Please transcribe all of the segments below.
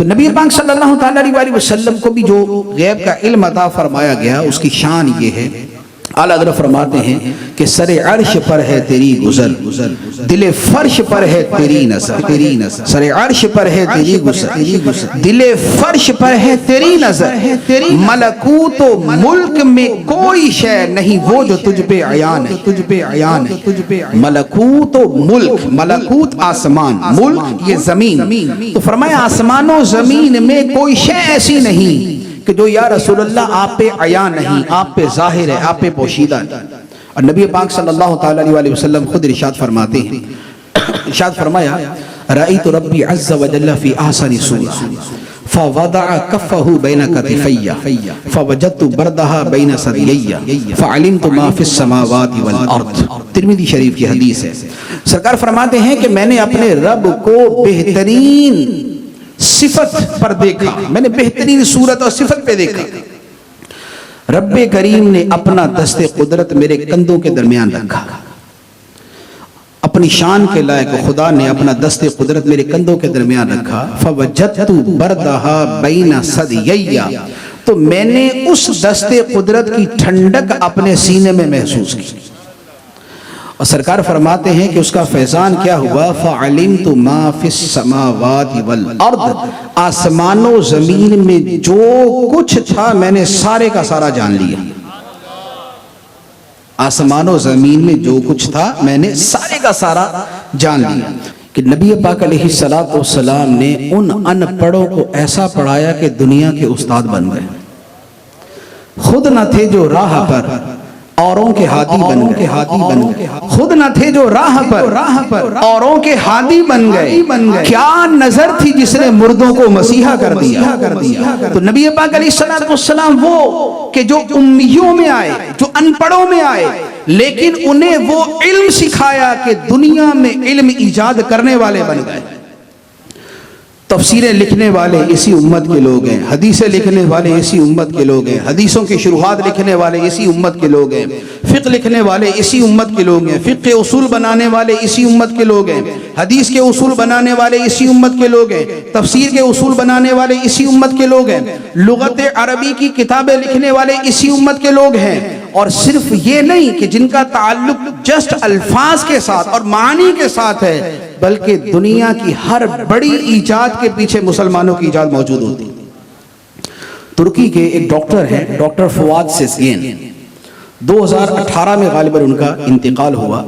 تو نبی پاک صلی اللہ علیہ وسلم کو بھی جو غیب کا علم عطا فرمایا گیا اس کی شان یہ ہے، اعلیٰ حضرت فرماتے ہیں کہ سر عرش پر ہے تیری گزر، دل فرش پر ہے تیری نظر، سر عرش پر ہے تیری گزر، دل فرش پر ہے تیری نظر، ملکوت و ملک میں کوئی شے نہیں وہ جو تجھ پہ عیان ہے، ملکوت و ملک، ملکوت آسمان، ملک یہ زمین، تو فرمایا آسمان و زمین میں کوئی شے ایسی نہیں کہ جو یا رسول اللہ آپ پہ عیان نہیں، آپ پہ ظاہر ہے، آپ پہ پوشیدہ نہیں۔ اور نبی پاک صلی اللہ علیہ وسلم خود ارشاد فرماتے ہیں، ارشاد فرمایا رأیت ربی عز وجل فی احسن صورۃ فوضع کفہ بین کتفی فوجدت بردہا بین ثدیی فعلمت ما فی السماوات والارض۔ ترمذی شریف کی حدیث ہے، سرکار فرماتے ہیں کہ میں نے اپنے رب کو بہترین صفت پر دیکھا، میں نے بہترین صورت اور صفت پہ دیکھا۔ رب کریم نے اپنا دست قدرت میرے کندھوں کے درمیان رکھا، اپنی شان کے لائق خدا نے اپنا دست قدرت میرے کندھوں کے درمیان رکھا۔ فوجدت بردہا بین ثدیی، تو میں نے اس دست قدرت کی ٹھنڈک اپنے سینے میں محسوس کی، اور سرکار فرماتے ہیں کہ اس کا فیضان کیا ہوا، فعلمت ما فی السماوات والارض، آسمان و زمین میں جو کچھ تھا میں نے سارے کا سارا جان لیا، آسمان و زمین میں جو کچھ تھا میں نے سارے کا سارا جان لیا۔ کہ نبی پاک علیہ السلام نے ان ان پڑھوں کو ایسا پڑھایا کہ دنیا کے استاد بن گئے، خود نہ تھے جو راہ پر اوروں کے ہادی بن گئے، خود نہ تھے جو راہ پر اوروں کے ہادی بن گئے، کیا نظر تھی جس نے مردوں کو مسیحا کر دیا۔ تو نبی پاک علیہ السلام وہ کہ جو امیوں میں آئے، جو ان پڑھوں میں آئے، لیکن انہیں وہ علم سکھایا کہ دنیا میں علم ایجاد کرنے والے بن گئے۔ تفسیریں لکھنے والے اسی امت کے لوگ ہیں، حدیثیں لکھنے والے اسی امت کے لوگ ہیں، حدیثوں کی شروحات لکھنے والے اسی امت کے لوگ ہیں، فقہ لکھنے والے اسی امت کے لوگ ہیں، فقہ کے اصول بنانے والے اسی امت کے لوگ ہیں، حدیث کے اصول بنانے والے اسی امت کے لوگ ہیں، تفسیر کے اصول بنانے والے اسی امت کے لوگ ہیں، لغت عربی کی کتابیں لکھنے والے اسی امت کے لوگ ہیں۔ اور صرف یہ نہیں کہ جن کا تعلق جسٹ الفاظ کے ساتھ اور معنی کے ساتھ ہے، بلکہ دنیا کی ہر بڑی ایجاد کے پیچھے مسلمانوں کی ایجاد موجود ہوتی ہے۔ ترکی کے ایک ڈاکٹر ہیں، ڈاکٹر فواد سیزگین، 2018 میں غالباً ان کا انتقال ہوا۔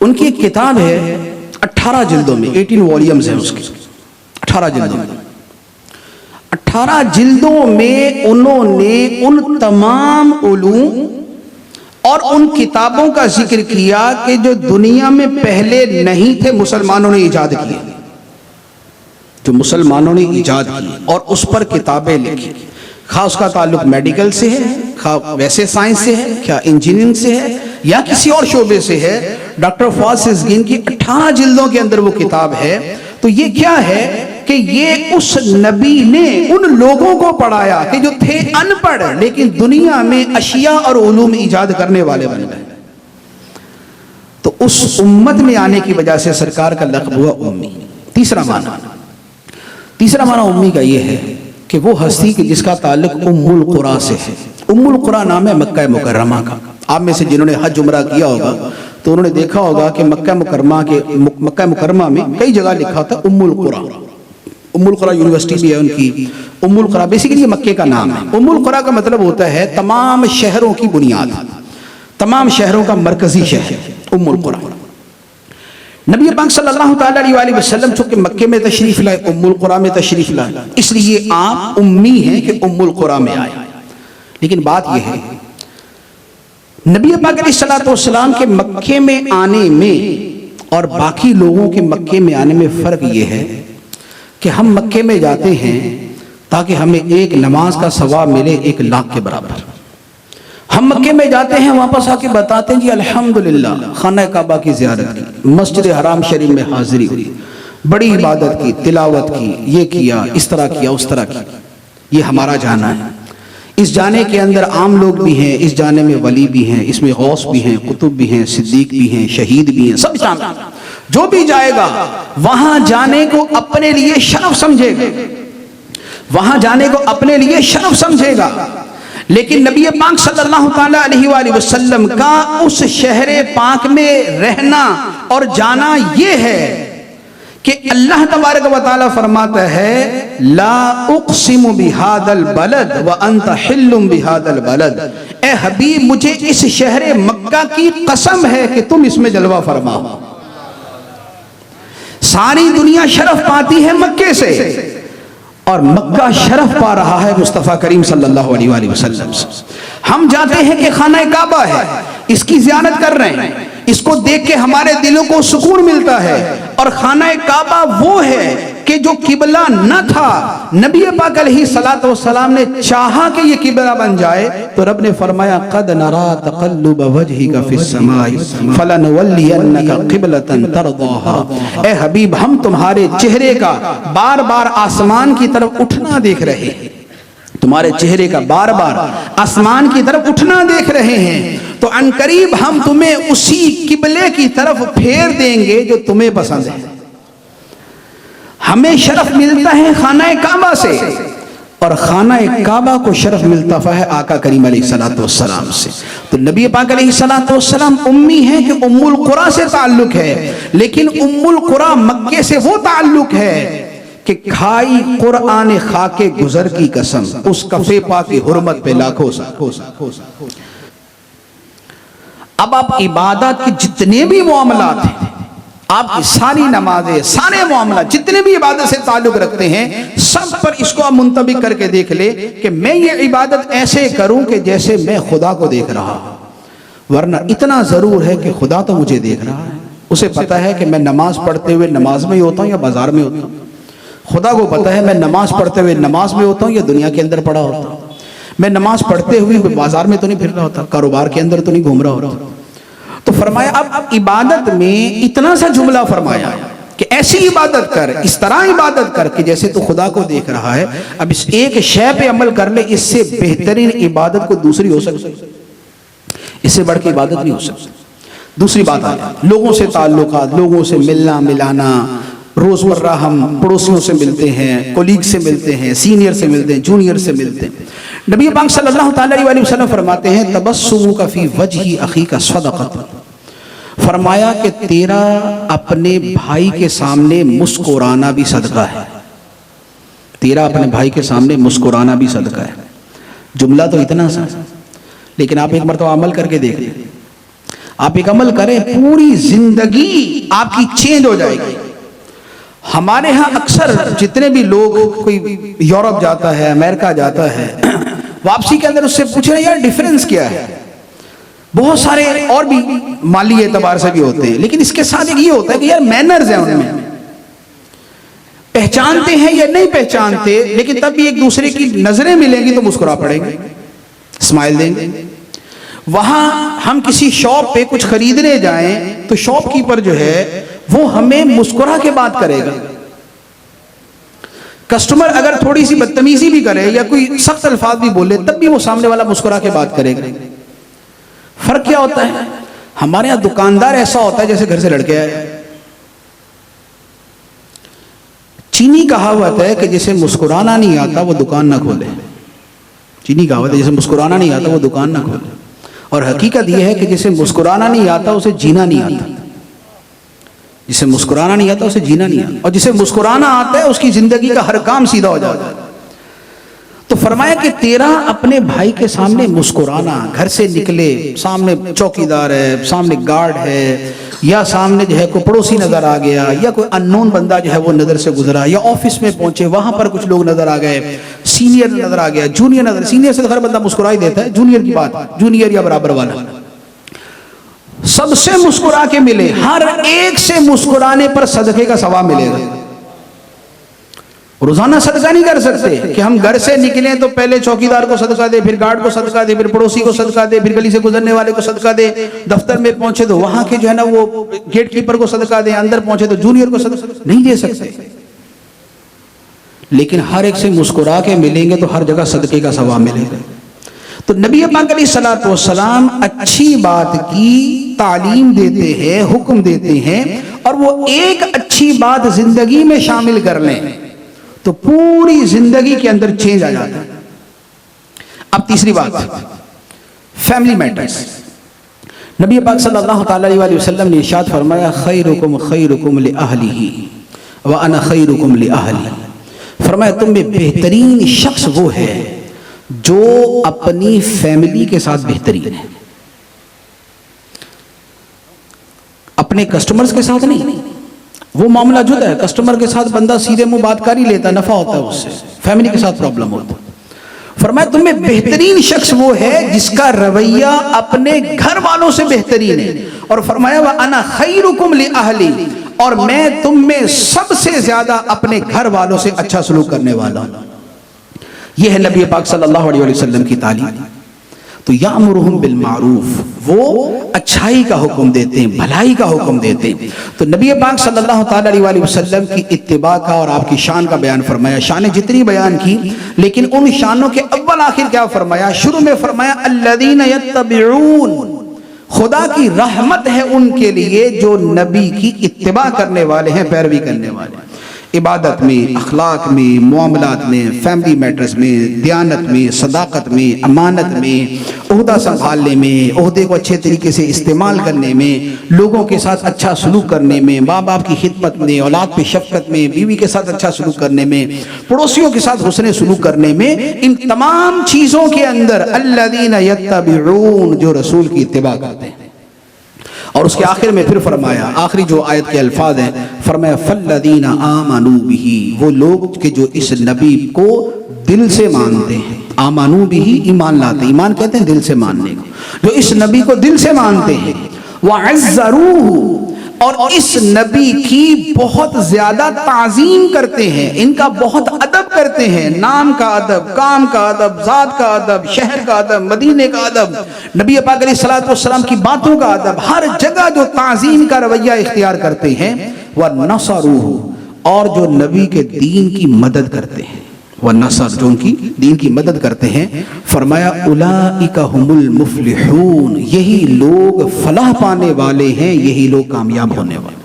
ان کی ایک کتاب ہے 18 جلدوں میں، 18 والیومز ہیں اس کی، 18 جلدوں میں، 18 جلدوں میں انہوں نے ان تمام علوم اور ان کتابوں کا ذکر کیا کہ جو دنیا میں پہلے نہیں تھے، مسلمانوں نے ایجاد کیے، جو مسلمانوں نے ایجاد کی اور اس پر کتابیں لکھی، خواہ اس کا تعلق میڈیکل سے ہے، خواہ ویسے سائنس سے ہے، کیا انجینئرنگ سے ہے یا کسی اور شعبے سے ہے۔ ڈاکٹر فواد سیزگین کی 18 جلدوں کے اندر وہ کتاب ہے۔ تو یہ کیا ہے کہ یہ اس نبی نے ان لوگوں کو پڑھایا کہ جو تھے ان پڑھ لیکن دنیا میں اشیاء اور علوم ایجاد کرنے والے بن گئے۔ تو اس امت میں آنے کی وجہ سے سرکار کا لقب ہوا امی۔ تیسرا معنی امی کا یہ ہے کہ وہ ہستی کہ جس کا تعلق ام القریٰ سے ہے۔ ام القریٰ نام ہے مکہ مکرمہ کا۔ آپ میں سے جنہوں نے حج عمرہ کیا ہوگا تو انہوں نے دیکھا ہوگا کہ مکہ مکرمہ میں کئی جگہ لکھا تھا ام القریٰ۔ ام القریٰ یونیورسٹی بھی ہے ان کی۔ ام القریٰ بیسیکلی یہ مکے کا نام ہے۔ ام القریٰ کا مطلب ہوتا ہے تمام شہروں کی بنیاد، تمام شہروں کا مرکزی شہر، ام القریٰ۔ نبی پاک صلی اللہ علیہ وسلم چونکہ مکے میں تشریف لائے، ام القریٰ میں تشریف لائے، اس لیے آپ امی ہیں کہ ام القریٰ میں آئے۔ لیکن بات یہ ہے نبی پاک علیہ السلام کے مکے میں آنے میں اور باقی لوگوں کے مکے میں آنے میں فرق یہ ہے کہ ہم مکے میں جاتے ہیں تاکہ ہمیں ایک نماز کا ثواب ملے 1 لاکھ کے برابر۔ ہم مکے میں جاتے ہیں، واپس آ کے بتاتے ہیں جی الحمدللہ خانہ کعبہ کی زیارت کی، مسجد حرام شریف میں حاضری ہوئی، بڑی عبادت کی، تلاوت کی، یہ کیا، اس طرح کیا، اس طرح کیا۔ یہ ہمارا جانا ہے۔ اس جانے کے اندر عام لوگ بھی ہیں، اس جانے میں ولی بھی ہیں، اس میں غوث بھی ہیں، قطب بھی ہیں، صدیق بھی ہیں، شہید بھی ہیں، سب شامل ہیں۔ جو بھی جائے گا وہاں جانے کو اپنے لیے شرف سمجھے گا، وہاں جانے کو اپنے لیے شرف سمجھے گا۔ لیکن نبی پاک صلی اللہ تعالیٰ علیہ وآلہ وسلم کا اس شہر پاک میں رہنا اور جانا یہ ہے کہ اللہ تبارک و تعالیٰ فرماتا ہے لا اقسم بہذا البلد وانت حل بہذا البلد، اے حبیب مجھے اس شہر مکہ کی قسم ہے کہ تم اس میں جلوہ فرماؤ۔ ساری دنیا شرف پاتی ہے مکے سے، اور مکہ شرف پا رہا ہے مصطفیٰ کریم صلی اللہ علیہ وآلہ وسلم سے۔ ہم جاتے ہیں کہ خانہ کعبہ ہے، اس کی زیارت کر رہے ہیں، اس کو دیکھ کے ہمارے دلوں کو سکون ملتا ہے، اور خانہ کعبہ وہ ہے کہ جو قبلہ نہ تھا، نبی پاک علیہ السلام نے چاہا کہ یہ قبلہ بن جائے، تو رب نے فرمایا قد نرا تقلب وجهك في السماء فلنولينك قبلة ترضاها، اے حبیب ہم تمہارے چہرے کا بار بار آسمان کی طرف اٹھنا دیکھ رہے ہیں، تمہارے چہرے کا بار بار آسمان کی طرف اٹھنا دیکھ رہے ہیں، تو عنقریب ہم تمہیں اسی قبلے کی طرف پھیر دیں گے جو تمہیں پسند ہے۔ ہمیں شرف ملتا ہے خانہ کعبہ سے، اور خانہ کعبہ کو شرف ملتا ہے آقا کریم علیہ السلام سے۔ تو نبی پاک علیہ السلام امی ہیں کہ ام القریٰ سے تعلق ہے، لیکن ام القریٰ مکے سے وہ تعلق ہے کہ کھائی قرآن خاک گزر کی قسم، اس کفے پاک کی حرمت پہ لاکھوں سال۔ اب آپ عبادت کے جتنے بھی معاملات ہیں، آپ کی ساری نمازیں، سارے معاملات جتنے بھی عبادت سے تعلق رکھتے ہیں، سب پر اس کو آپ منطبق کر کے دیکھ لے کہ میں یہ عبادت ایسے کروں کہ جیسے میں خدا کو دیکھ رہا ہوں۔ ورنہ اتنا ضرور ہے کہ خدا تو مجھے دیکھ رہا ہے، اسے پتا ہے کہ میں نماز پڑھتے ہوئے نماز میں ہی ہوتا ہوں یا بازار میں ہوتا ہوں، خدا کو پتا ہے میں نماز پڑھتے ہوئے نماز میں ہوتا ہوں یا دنیا کے اندر پڑا ہوتا ہوں، میں نماز پڑھتے ہوئے بازار میں تو نہیں پھر رہا ہوتا، کاروبار کے اندر تو نہیں گھوم رہا ہوتا۔ تو فرمایا اب عبادت میں اتنا سا جملہ فرمایا کہ ایسی عبادت کر، اس طرح عبادت کر کہ جیسے تو خدا کو دیکھ رہا ہے۔ اب اس ایک شے پہ عمل کر لے، اس سے بہترین عبادت کو دوسری ہو سکتی، اس سے بڑھ کے عبادت نہیں ہو سکتی۔ دوسری بات ہے لوگوں سے تعلقات، لوگوں سے ملنا ملانا، روز مرہ ہم پڑوسیوں سے ملتے ہیں، کولیگ سے ملتے ہیں، سینئر سے ملتے ہیں، جونیئر سے ملتے ہیں۔ نبی پاک صلی اللہ تعالیٰ علیہ وسلم فرماتے ہیں تبسمک فی وجہ اخیک صدقۃ، فرمایا کہ تیرا اپنے بھائی کے سامنے مسکرانا بھی صدقہ ہے، تیرا اپنے بھائی کے سامنے مسکرانا بھی صدقہ ہے۔ جملہ تو اتنا سا، لیکن آپ ایک مرتبہ عمل کر کے دیکھ لیں، آپ ایک عمل کریں پوری زندگی آپ کی چینج ہو جائے گی۔ ہمارے ہاں اکثر جتنے بھی لوگ، کوئی یورپ جاتا ہے، امریکہ جاتا ہے، واپسی کے اندر اس سے پوچھ رہے ہیں یار ڈیفرنس کیا ہے؟ بہت سارے اور بھی مالی اعتبار سے بھی ہوتے ہیں، لیکن اس کے ساتھ ایک یہ ہوتا ہے کہ یار مینرز ہیں ان میں، پہچانتے ہیں یا نہیں پہچانتے، لیکن تب بھی ایک دوسرے کی نظریں ملیں گی تو مسکرا پڑیں گے، اسمائل دیں گے۔ وہاں ہم کسی شاپ پہ کچھ خریدنے جائیں تو شاپ کیپر جو ہے وہ ہمیں مسکرا کے بات کرے گا۔ کسٹمر اگر تھوڑی سی بدتمیزی بھی کرے یا کوئی سخت الفاظ بھی بولے تب بھی وہ سامنے والا مسکرا کے بات کرے گا۔ فرق کیا ہوتا ہے؟ ہمارے ہاں دکاندار ایسا ہوتا ہے جیسے گھر سے لڑکے آئے۔ چینی کہاوت ہے کہ جسے مسکرانا نہیں آتا وہ دکان نہ کھولے، چینی کہاوت ہے جسے مسکرانا نہیں آتا وہ دکان نہ کھولے، اور حقیقت یہ ہے کہ جسے مسکرانا نہیں آتا اسے جینا نہیں آتا، جسے مسکرانا نہیں آتا اسے جینا نہیں آتا، اور جسے مسکرانا آتا ہے اس کی زندگی کا ہر کام سیدھا ہو جاتا ہے۔ تو فرمایا کہ تیرا اپنے بھائی کے سامنے مسکرانا، گھر سے نکلے سامنے چوکیدار ہے، سامنے گارڈ ہے، یا سامنے جو ہے کوئی پڑوسی نظر آ گیا، یا کوئی اننون بندہ جو ہے وہ نظر سے گزرا، یا آفس میں پہنچے وہاں پر کچھ لوگ نظر آ گئے، سینئر نظر آ گیا، جونیئر نظر، سینئر سے ہر بندہ مسکرا ہی دیتا ہے، جونیئر کی بات، جونیئر یا برابر والا، سب سے مسکرا کے ملے، ہر ایک سے مسکرانے پر صدقے کا ثواب ملے گا۔ روزانہ صدقہ نہیں کر سکتے کہ ہم گھر سے نکلیں تو پہلے چوکیدار کو صدقہ دے، پھر گارڈ کو صدقہ دے، پھر پڑوسی کو صدقہ دے، پھر گلی سے گزرنے والے کو صدقہ دے، دفتر میں پہنچے تو وہاں کے جو ہے نا وہ گیٹ کیپر کو صدقہ دے، اندر پہنچے تو جونیئر کو صدقہ نہیں دے سکتے، لیکن ہر ایک سے مسکرا کے ملیں گے تو ہر جگہ صدقے کا ثواب ملے گا۔ تو نبی پاک علیہ الصلوۃ والسلام اچھی بات کی تعلیم دیتے ہیں، حکم دیتے ہیں، اور وہ ایک اچھی بات زندگی میں شامل کر لیں تو پوری زندگی کے اندر چینج آ جاتا ہے۔ اب تیسری بات، فیملی میٹرز۔ نبی پاک صلی اللہ تعالی علیہ وسلم نے ارشاد فرمایا خیرکم خیرکم لأہلہ وانا خیرکم لأہلی۔ فرمایا تم میں بہترین شخص وہ ہے جو اپنی فیملی کے ساتھ بہترین ہے، اپنے کسٹمرز کے ساتھ نہیں۔ وہ معاملہ جدا ہے، کسٹمر کے ساتھ بندہ سیدھے منہ بات کر ہی لیتا، نفع ہوتا ہے اس سے، فیملی کے ساتھ پرابلم ہوتا ہے۔ فرمایا تم میں بہترین شخص وہ ہے جس کا رویہ اپنے گھر والوں سے بہترین ہے، اور فرمایا وَأَنَا خَيْرُكُمْ لِأَهْلِي، اور میں تم میں سب سے زیادہ اپنے گھر والوں سے اچھا سلوک کرنے والا ہوں۔ یہ ہے نبی پاک صلی اللہ علیہ وسلم کی تعلیم۔ تو یامرہم بالمعروف، وہ اچھائی کا حکم دیتے ہیں، بھلائی کا حکم دیتے ہیں۔ تو نبی پاک صلی اللہ تعالی علیہ وسلم کی اتباع کا اور آپ کی شان کا بیان فرمایا، شانیں جتنی بیان کی، لیکن ان شانوں کے اول آخر کیا فرمایا؟ شروع میں فرمایا الذین یتبعون، خدا کی رحمت ہے ان کے لیے جو نبی کی اتباع کرنے والے ہیں، پیروی کرنے والے ہیں، عبادت میں، اخلاق میں، معاملات میں، فیملی میٹرز میں، دیانت میں، صداقت میں، امانت میں، عہدہ سنبھالنے میں، عہدے کو اچھے طریقے سے استعمال کرنے میں، لوگوں کے ساتھ اچھا سلوک کرنے میں، ماں باپ کی خدمت میں، اولاد پہ شفقت میں، بیوی کے ساتھ اچھا سلوک کرنے میں، پڑوسیوں کے ساتھ حسن سلوک کرنے میں، ان تمام چیزوں کے اندر الذین یتبعون، جو رسول کی اتباع کرتے ہیں۔ اور اس کے آخر میں پھر فرمایا، آخری جو آیت کے الفاظ ہیں، فرمایا فَالَّذِينَ آمَنُوا بِهِ، وہ لوگ کہ جو اس نبی کو دل سے مانتے ہیں، آمَنُوا بِهِ ایمان لاتے ہیں، ایمان کہتے ہیں دل سے ماننے کو، جو اس نبی کو دل سے مانتے ہیں، وَعَزَّرُوهُ، اور اس نبی کی بہت زیادہ تعظیم کرتے ہیں، ان کا بہت ادب کرتے ہیں، نام کا ادب، کام کا ادب، ذات کا ادب، شہر کا ادب، مدینے کا ادب، نبی پاک علیہ السلام کی باتوں کا ادب، ہر جگہ جو تعظیم کا رویہ اختیار کرتے ہیں، وَنَصَرُوهُ، اور جو نبی کے دین کی مدد کرتے ہیں، والنصر، جو ان کی دین کی مدد کرتے ہیں، فرمایا اولئک هم المفلحون، یہی لوگ فلاح پانے والے ہیں، یہی لوگ کامیاب ہونے والے۔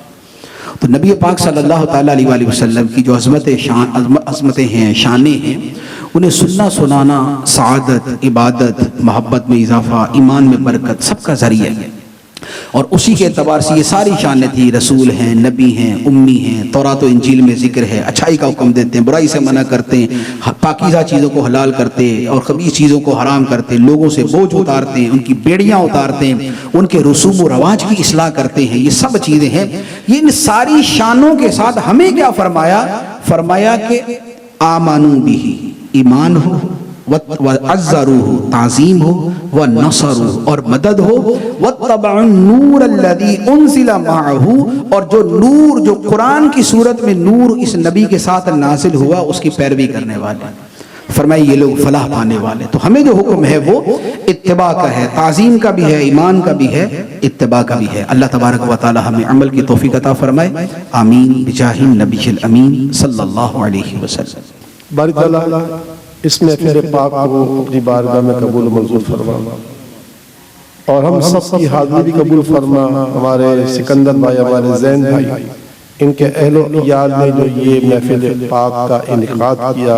تو نبی پاک صلی اللہ تعالی علیہ وسلم کی جو عظمتیں ہیں، شانیں ہیں، انہیں سننا سنانا سعادت، عبادت، محبت میں اضافہ، ایمان میں برکت، سب کا ذریعہ ہے۔ اور اسی کے اعتبار سے یہ ساری شانیں تھی، رسول ہیں، نبی ہیں، امی ہیں، تورات و انجیل میں ذکر ہے، اچھائی کا حکم دیتے ہیں، برائی سے منع کرتے ہیں، پاکیزہ چیزوں کو حلال کرتے ہیں اور خبیث چیزوں کو حرام کرتے ہیں، لوگوں سے بوجھ اتارتے ہیں، ان کی بیڑیاں اتارتے ہیں، ان کے رسوم و رواج کی اصلاح کرتے ہیں، یہ سب چیزیں ہیں۔ یہ ان ساری شانوں کے ساتھ ہمیں کیا فرمایا؟ فرمایا کہ آمنوا بہ، ایمان ہو، وَعَزَّرُوهُ، تعظیم ہو، وَنَصَرُوهُ، اور مدد ہو، وَاتَّبَعُوا النُّورَ الَّذِي أُنزِلَ مَعَهُ، اور جو نور، جو قرآن کی صورت میں نور اس نبی کے ساتھ نازل ہوا، اس کی پیروی کرنے والے۔ فرمایا یہ لوگ فلاح پانے والے۔ تو ہمیں جو حکم ہے وہ اتباع کا ہے، تعظیم کا بھی ہے، ایمان کا بھی ہے، اتباع کا بھی ہے۔ اللہ تبارک و تعالی ہمیں عمل کی توفیق عطا فرمائے، آمین بجاہ النبی الامین صلی اللہ علیہ وسلم۔ باری تعالیٰ اس محفل پاک کو اپنی بارگاہ میں قبول و منظور فرما، اور ہم سب کی حاضری بھی قبول فرما۔ ہمارے سکندر بھائی، ہمارے زین بھائی، ان کے اہل و عیال نے جو یہ محفل پاک کا انعقاد کیا،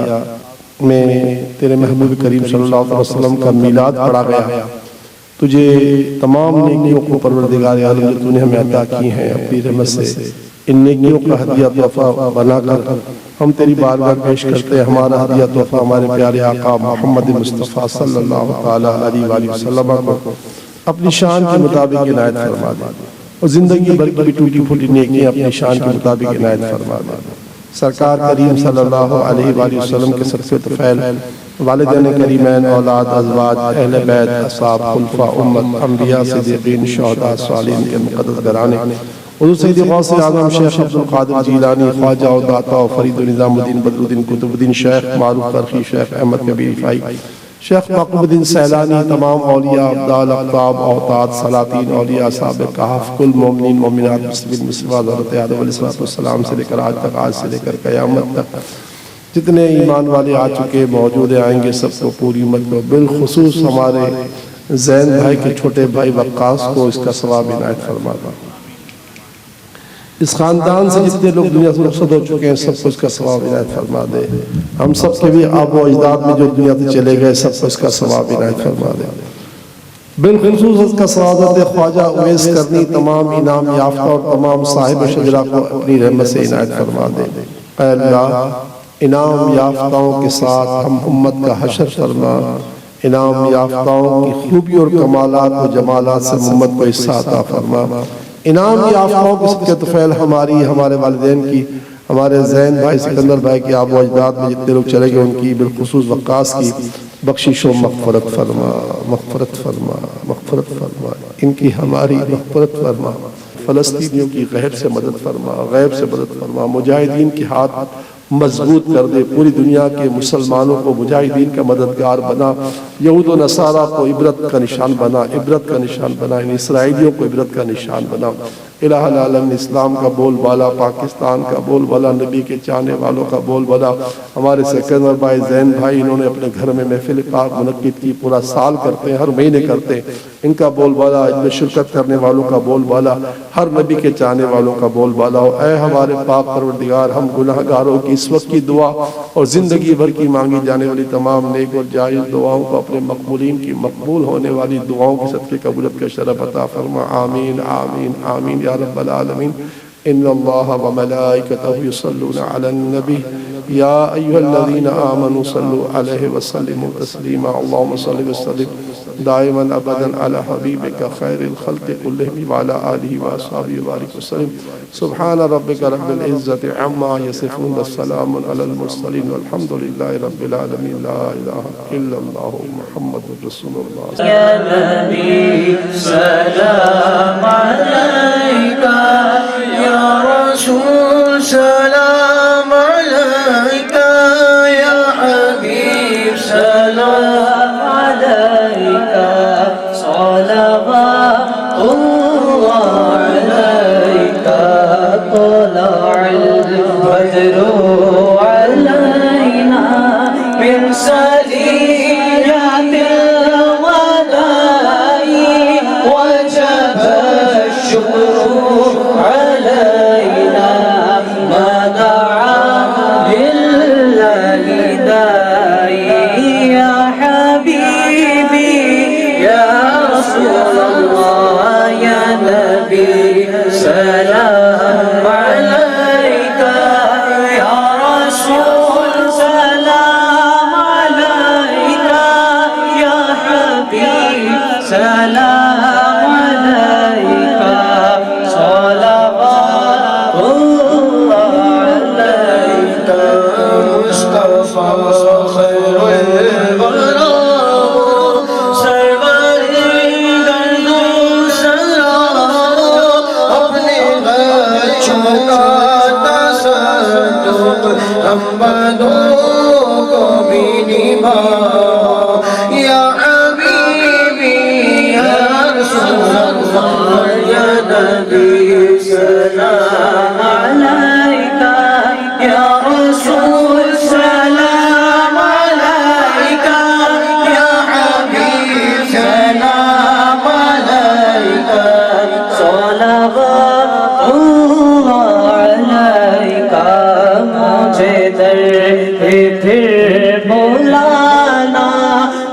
میں تیرے محبوب کریم صلی اللہ علیہ وسلم کا میلاد پڑھا گیا، تجھے تمام نیکیوں کو پروردگار عالم جو تو نے ہمیں عطا کی ہیں اپنی رحمت سے، ان نیکیوں کا ہدیہ تحفہ بنا کر ہم تیری بارگاہ پیش کرتے ہیں۔ ہمارا ہدیہ تحفہ ہمارے پیارے آقا محمد مصطفیٰ صلی اللہ تعالی علیہ وآلہ وسلم کو اپنی شان کے مطابق عنایت فرما دے، اور زندگی بھر کی بھی ٹوٹی پھوٹی نیکیاں اپنی شان کے مطابق عنایت فرما دے۔ سرکار کریم صلی اللہ علیہ وآلہ وسلم کے صدقے طفیل، والدین کریمین، اولاد، ازواج، اہل بیت، اصحاب، خلفاء امت، انبیاء، صدیقین، شہداء، صالحین کے مقدس گھرانے، حضور سید غوث اعظم شیخ عبدالقادر جیلانی، خواجہ و داتا و فرید و نظام الدین بدر الدین قطب الدین، شیخ معروف فرقی، شیخ احمد کبیر رفاعی، شیخ معقوب الدین سیلانی، تمام اولیاء، ابدال، اقطاب، اوتاد، سلاطین، اولیاء، اصحاب کہف، کل مومنین، مومنات، مسلمین، مسلمات، حضرت آدم علیہ السلام سے لے کر آج تک، آج سے لے کر قیامت تک جتنے ایمان والے آ چکے، موجود آئیں گے، سب کو، پوری امت کو، بالخصوص ہمارے زین بھائی کے چھوٹے بھائی وقاص کو اس کا ثواب عنایت فرما دے۔ اس خاندان سے جتنے لوگ دنیا سے رخصت ہو چکے ہیں سب کو اس کا ثواب عنایت فرما دے. ہم سب کے بھی آب و اجداد میں جو دنیا سے چلے گئے سب کو اس کا ثواب عنایت فرما دے. بالخصوص اس کا سعادت خواجہ اویس کرنی تمام انعام یافتہ اور تمام صاحب شجرہ کو اپنی رحمت سے عنایت فرما دے. اے اللہ انعام یافتاؤں کے ساتھ ہم امت کا حشر فرما. انعام یافتاؤں کی خوبی اور کمالات و جمالات سے امت کو حصہ عطا فرما. انعام یافتاؤں کی صدقہ طفیل ہماری، ہمارے والدین کی، ہمارے زین بھائی سکندر بھائی کی آب و اجداد میں جتنے لوگ چلے گئے ان کی، بالخصوص وقاص کی بخشش و مغفرت فرما. مغفرت فرما، مغفرت فرما. ان کی ہماری مغفرت فرما. فلسطینیوں کی غیب سے مدد فرما، غیب سے مدد فرما. مجاہدین کے ہاتھ مضبوط کر دے. پوری دنیا کے مسلمانوں کو مجاہدین کا مددگار بنا. یہود و نصارہ کو عبرت کا نشان بنا، عبرت کا نشان بنا. ان اسرائیلیوں کو عبرت کا نشان بنا. الہ العالم اسلام کا بول بالا، پاکستان کا بول بالا، نبی کے چاہنے والوں کا بول بالا. ہمارے سکندر بھائی زین بھائی انہوں نے اپنے گھر میں محفل پاک منعقد کی، پورا سال کرتے ہیں، ہر مہینے کرتے ہیں. ان کا بول بالا، ان میں شرکت کرنے والوں کا بول بالا، ہر نبی کے چاہنے والوں کا بول بالا. اے ہمارے پاک پروردگار، ہم گناہ گاروں کی اس وقت کی دعا اور زندگی بھر کی مانگی جانے والی تمام نیک اور جائز دعاؤں کو اپنے مقبولین کی مقبول ہونے والی دعاؤں کے صدقے قبولیت کا شرف عطا فرما. آمین آمین آمین یا رب العالمین. ان اللہ وملائکتہ یصلون علی النبی یا ایھا الذین آمنوا صلوا علیہ وسلموا تسلیما. اللہم صل وسلم دائما ابدا علی حبیبک خیر الخلق کلہم وعلی آلہ واصحابہ وبارک وسلم. سبحان ربک رب العزۃ عما یصفون والسلام علی المرسلین والحمد للہ رب العالمین. لا الہ الا اللہ محمد رسول اللہ. یا نبی سلام علیکہ، یا رسول سلام علیکہ، یا حبیب سلام علیکہ، صلوات اللہ علیکہ. طلع البدر علینا من ثنیات الوداع وجب الشکر علینا ما دعا للہ داعی. یا حبیبی یا رسول اللہ یا نبی سلام علیکہ، یا رسول سلام علیکہ، یا حبیب سلام علیکہ، صلوات اللہ علیکہ. مصطفیٰ خیر الورا سرور درد و سرا، اپنے بچوں کا تصدق ہم بدوں کو بھی نبھاؤ. یا حبیبی یا رسول اللہ یا نبی سلام علیکہ، یا رسول سلام علیکہ، یا حبیب سلام علیکہ، صلوات اللہ علیکہ. مجھے در پھر بلانا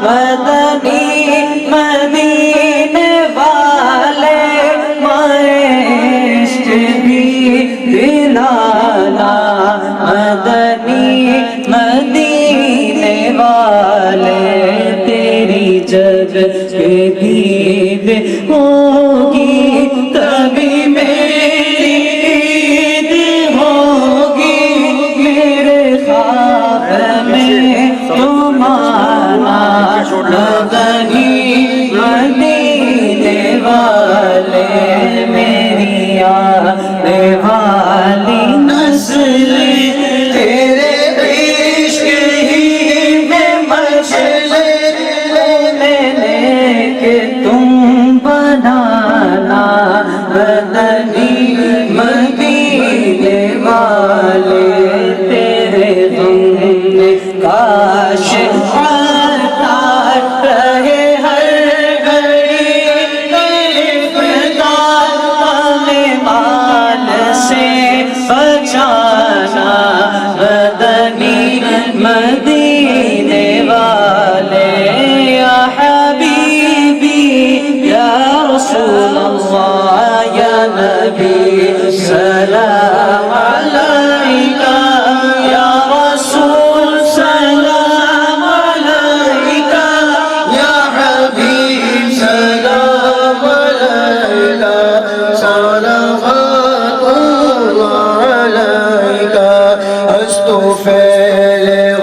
مدنی مدینے والے، عشق بھی دلانا مدنی مدینے والے. تیری جگ کے دید ہوگی تبھی میری عید ہوگی. میرے خواب میں تم آنا مدنی مدینے والے. میری آنے والی نسل تیرے عشق ہی میں مچلے لینے کے تم بنانا مدنی مدینے والے. تیرے غم میں کاش عطا رہے ہر گھڑی، غم مال سے مدینے والے یا حبیبی یا رسول اللہ یا نبی سلام علیکہ یا رسول سلام علیکہ یا حبیب سلام علیکہ صلوات اللہ علیکہ استغفر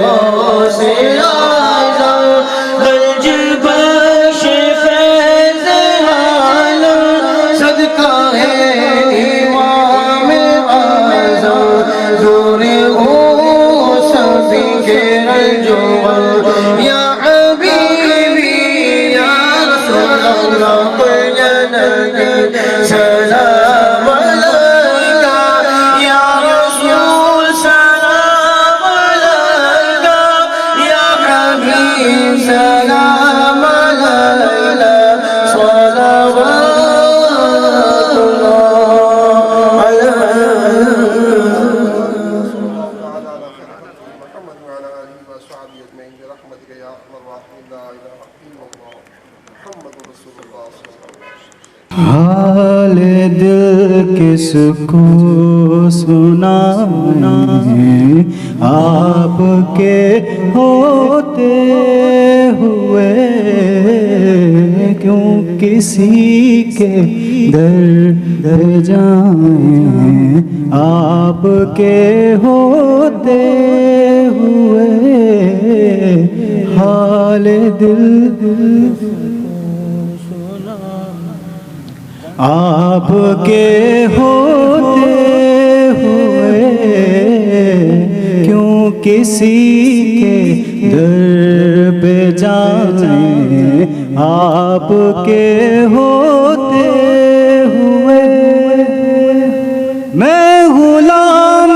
غوث اعظم الجبل شفیع عالم صدقہ ہے امام اعظم زور ہو سبھی کے رجوع یا حبیبی یا رسول اللہ سلام علیکہ یا رسول سلام علیکہ یا حبیب سلام علیکہ صلوات اللہ علیہ محمد وعلى آله وصحبه أجمعين برحمتك يا أرحم الراحمين لا إله إلا الله محمد رسول الله صلى الله عليه وسلم حال دل کس کو سنائیں آپ کے ہوتے ہوئے کیوں کسی کے در جائیں آپ کے ہوتے ہوئے حال دل آپ کے ہوتے ہوئے کیوں کسی کے در پہ جائیں آپ کے ہوتے ہوئے میں غلام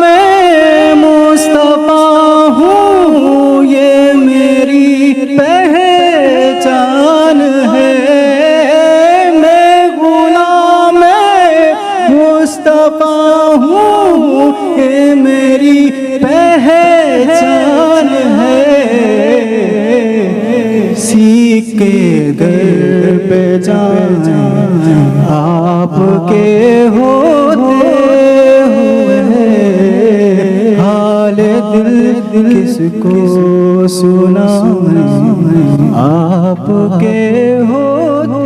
مصطفیٰ ہوں یہ میری پہچان ہے مصطفیٰ ہوں یہ میری پہچان ہے سیکھ کے در پہ جان آپ کے ہوتے ہوئے حال دل کس کو سنائیں آپ کے ہوتے